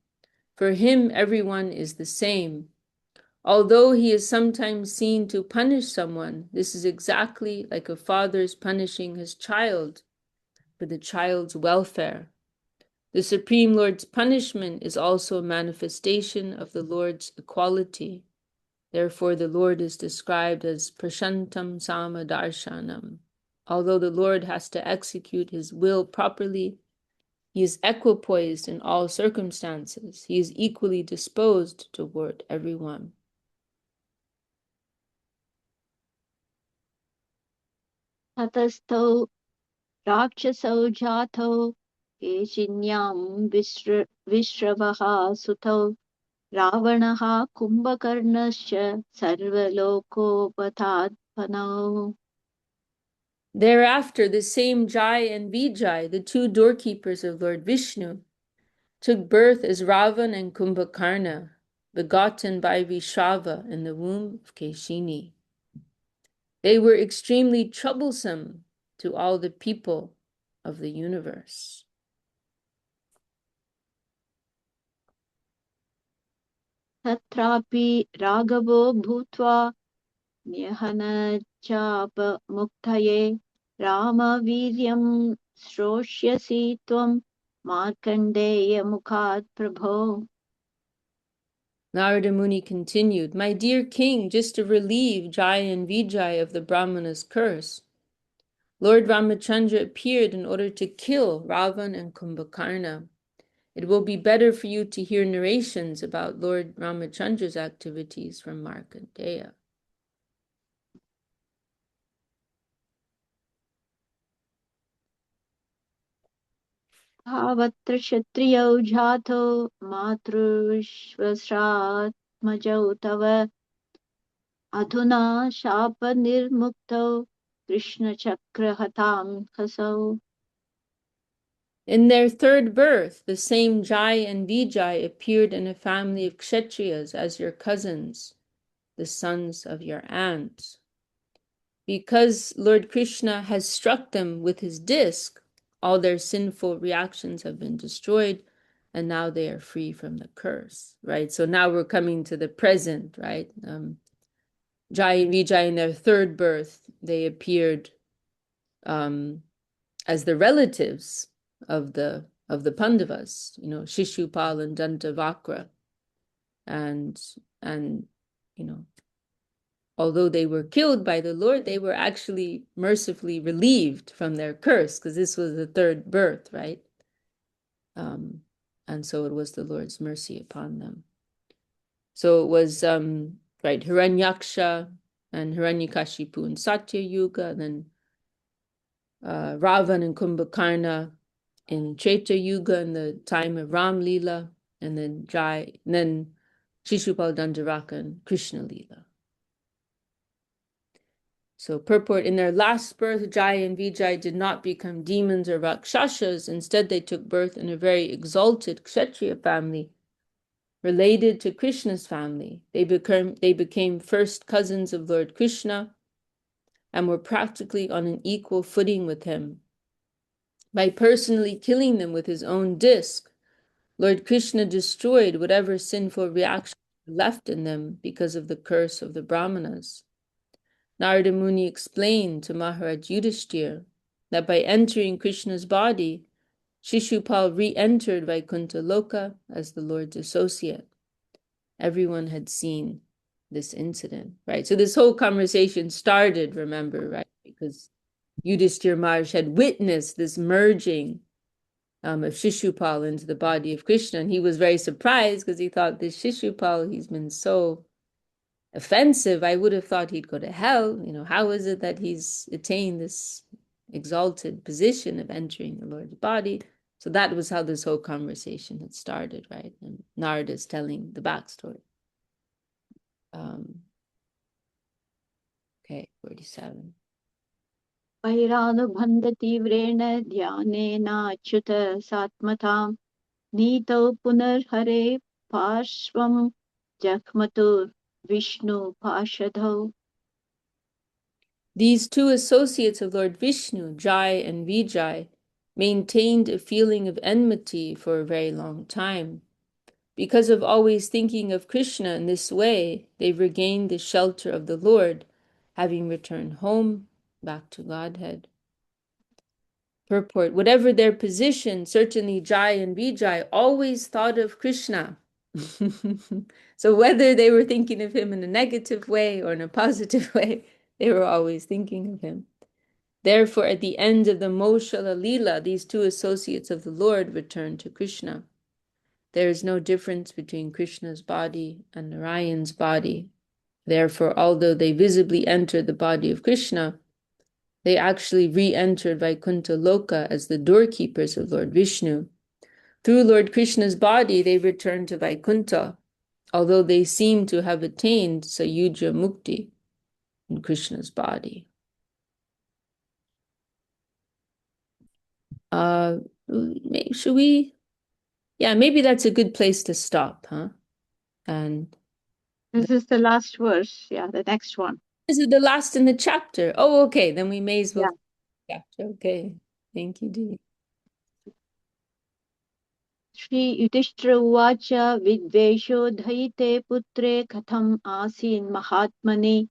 For him, everyone is the same. Although he is sometimes seen to punish someone, this is exactly like a father's punishing his child for the child's welfare. The Supreme Lord's punishment is also a manifestation of the Lord's equality. Therefore, the Lord is described as Prashantam Sama Darshanam. Although the Lord has to execute his will properly, he is equipoised in all circumstances. He is equally disposed toward everyone. ततस्थौ राक्षसौ जातौ केशिन्यां विश्रवः सुतौ रावणः कुम्भकर्णश्च सर्वलोकोपतात्मनौ. Thereafter, the same Jai and Vijay, the two doorkeepers of Lord Vishnu, took birth as Ravan and Kumbhakarna, begotten by Vishrava in the womb of Keshini. They were extremely troublesome to all the people of the universe. तत्रापि राघवो भूत्वा न्यहनचापमुक्तये रामवीर्यं श्रोष्यसि त्वं मार्कण्डेयमुखात् प्रभो. Narada Muni continued, "My dear king, just to relieve Jai and Vijay of the Brahmana's curse, Lord Ramachandra appeared in order to kill Ravan and Kumbhakarna. It will be better for you to hear narrations about Lord Ramachandra's activities from Markandeya." तावत्र क्षत्रियौ जातौ मातृश्वश्रात्मजौ तव अधुना शापनिर्मुक्तौ कृष्णचक्रहतां हसौ. In their third birth, the same Jai and Vijay appeared in a family of Kshatriyas as your cousins, the sons of your aunt. Because Lord Krishna has struck them with his disc, all their sinful reactions have been destroyed, and now they are free from the curse, right? So now we're coming to the present, right? Jai and Vijay in their third birth, they appeared as the relatives of the Pandavas, Shishupal and Dantavakra, and although they were killed by the Lord, they were actually mercifully relieved from their curse, because this was the third birth, right? And so it was the Lord's mercy upon them. So it was right, Hiranyaksha and Hiranyakashipu in Satya Yuga, and then Ravan and Kumbhakarna in Treta Yuga in the time of Ram Lila, and then Shishupal Dandaraka and Krishna Lila. So purport, in their last birth, Jai and Vijay did not become demons or Rakshasas. Instead, they took birth in a very exalted Kshatriya family, related to Krishna's family. They became first cousins of Lord Krishna and were practically on an equal footing with him. By personally killing them with his own disc, Lord Krishna destroyed whatever sinful reactions were left in them because of the curse of the Brahmanas. Narada Muni explained to Maharaj Yudhishthir that by entering Krishna's body, Shishupal re-entered Vaikuntha Loka as the Lord's associate. Everyone had seen this incident, right? So this whole conversation started, remember, right? Because Yudhishthir Maharaj had witnessed this merging of Shishupal into the body of Krishna, and he was very surprised because he thought this Shishupal, he's been so offensive. I would have thought he'd go to hell. How is it that he's attained this exalted position of entering the Lord's body? So that was how this whole conversation had started, right? And Narada is telling the backstory. Okay, 47. वैरानुबन्धतीव्रेण ध्यानेनाच्युत सात्मतां नीतौ पुनर्हरे पार्श्वं जग्मतुर् Vishnu Parshadau. These two associates of Lord Vishnu, Jai and Vijay, maintained a feeling of enmity for a very long time. Because of always thinking of Krishna in this way, they regained the shelter of the Lord, having returned home, back to Godhead. Purport: whatever their position, certainly Jai and Vijay always thought of Krishna. So whether they were thinking of him in a negative way or in a positive way, they were always thinking of him. Therefore, at the end of the Moshala Leela, these two associates of the Lord returned to Krishna. There is no difference between Krishna's body and Narayan's body. Therefore, although they visibly entered the body of Krishna, they actually re-entered Vaikuntha Loka as the doorkeepers of Lord Vishnu. Through Lord Krishna's body, they returned to Vaikuntha, although they seem to have attained Sayuja Mukti in Krishna's body. Should we? Yeah, maybe that's a good place to stop, huh? And This is the last verse. Yeah, the next one. is it the last in the chapter? Oh, okay. Then we may as well. Yeah. Chapter. Okay. Thank you, Dee. Shri Yudhishthira Uvacha Vidvesho Dhaite Putre Katham Asin Mahatmani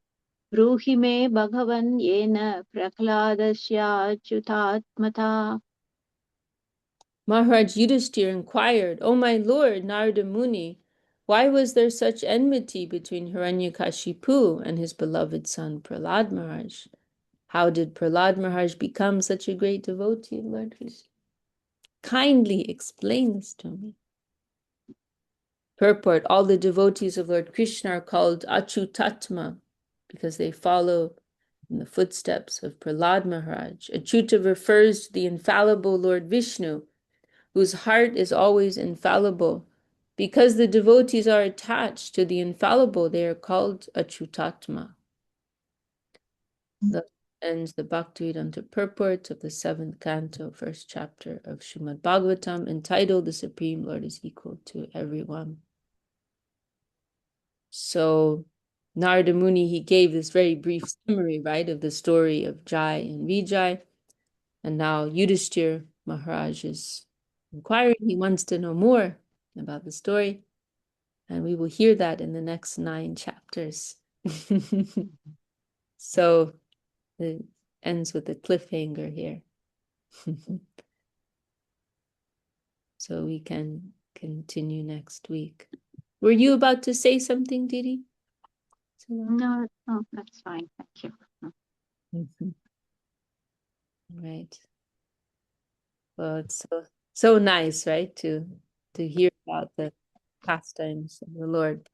Ruhi me Bhagavan Yena Prahladasya Chutatmata. Maharaj Yudhishthir inquired, "O my lord, Narada Muni, why was there such enmity between Hiranyakashipu and his beloved son Prahlad Maharaj? How did Prahlad Maharaj become such a great devotee of Lord Krishna? Kindly explain this to me." Purport: all the devotees of Lord Krishna are called Achutatma because they follow in the footsteps of Prahlad Maharaj. Achyuta refers to the infallible Lord Vishnu, whose heart is always infallible. Because the devotees are attached to the infallible, they are called Achyutatma. Thus ends the Bhaktivedanta purport of the 7th canto, 1st chapter of Srimad Bhagavatam, entitled "The Supreme Lord is Equal to Everyone." So Narada Muni, he gave this very brief summary, right, of the story of Jai and Vijay. And now Yudhishthir Maharaj is inquiring. He wants to know more about the story. And we will hear that in the next 9 chapters. So it ends with a cliffhanger here. So we can continue next week. Were you about to say something, Didi? No, that's fine. Thank you. Right. Well, it's so nice, right, to hear about the pastimes of the Lord.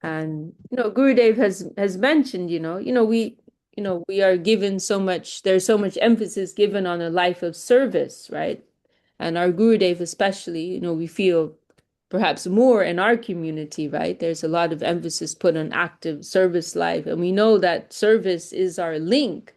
And Gurudev has mentioned, we are given so much, there's so much emphasis given on a life of service, right? And our Gurudev especially, we feel perhaps more in our community, right? There's a lot of emphasis put on active service life. And we know that service is our link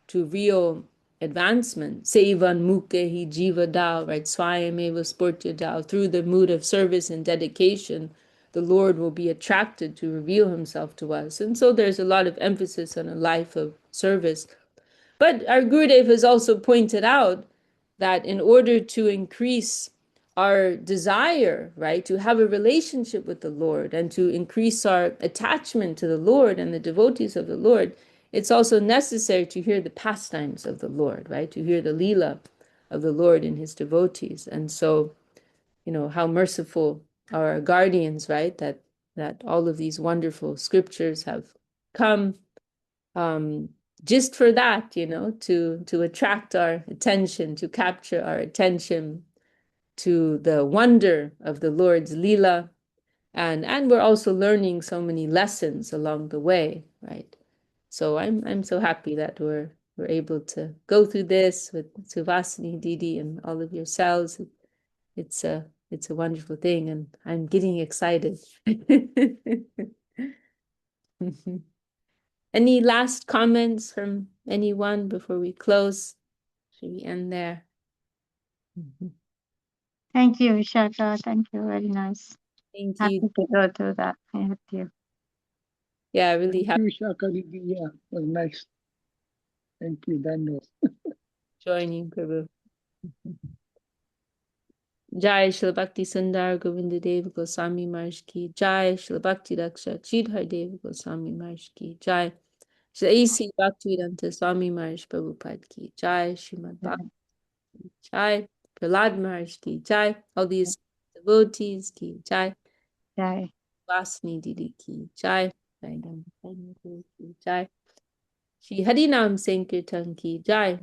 to real advancement. Sevan Mukhe Jiva Dao, right? Swayameva Sportya Dao. Through the mood of service and dedication, the Lord will be attracted to reveal himself to us. And so there's a lot of emphasis on a life of service. But our Gurudev has also pointed out that in order to increase our desire, right, to have a relationship with the Lord and to increase our attachment to the Lord and the devotees of the Lord, it's also necessary to hear the pastimes of the Lord, right, to hear the Leela of the Lord and his devotees. And so, how merciful are our guardians, right, that all of these wonderful scriptures have come just for that, to attract our attention, to capture our attention to the wonder of the Lord's Leela. And we're also learning so many lessons along the way, right? So I'm so happy that we're able to go through this with Suvasini, Didi, and all of yourselves. It's a wonderful thing, and I'm getting excited. Any last comments from anyone before we close? Should we end there? Thank you, Vishaka. Thank you. Very nice. Thank Happy you. to go through that with you. Yeah, really Thank happy you, Shaka Didi. Yeah, it was nice. Thank you, Dano. joining, Prabhu. Jai Shri Bhakti Sundar Govinda Dev Goswami Maharaj ki Jai, Shri Bhakti Raksha Chidhar Dev Goswami Maharaj ki Jai, Shri A.C. Bhaktivedanta Swami Maharaj Prabhupada ki Jai, Srimad Bhagavatam ki Jai, Prahlad Maharaj ki Jai, all these devotees ki Jai, Jai. Vasni Didi ki Jai, Jai Dhamma Guru ki Jai, Shri Harinam Sankirtan ki Jai,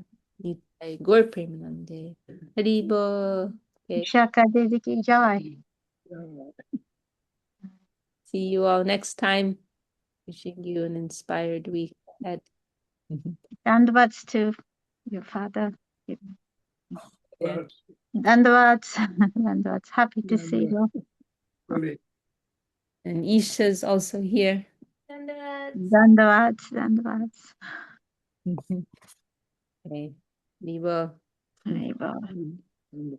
Nitai Gaur Premanande, Hari Bol. Okay. Vishaka Devi ki Jai. See you all next time. Wishing you an inspired week ahead. Dandavats to your father. Yeah. Dandavats. Dandavats. Happy to see you. Sorry. And Isha's also here. Dandavats. Dandavats. Okay. Libo. Haribol. Mm.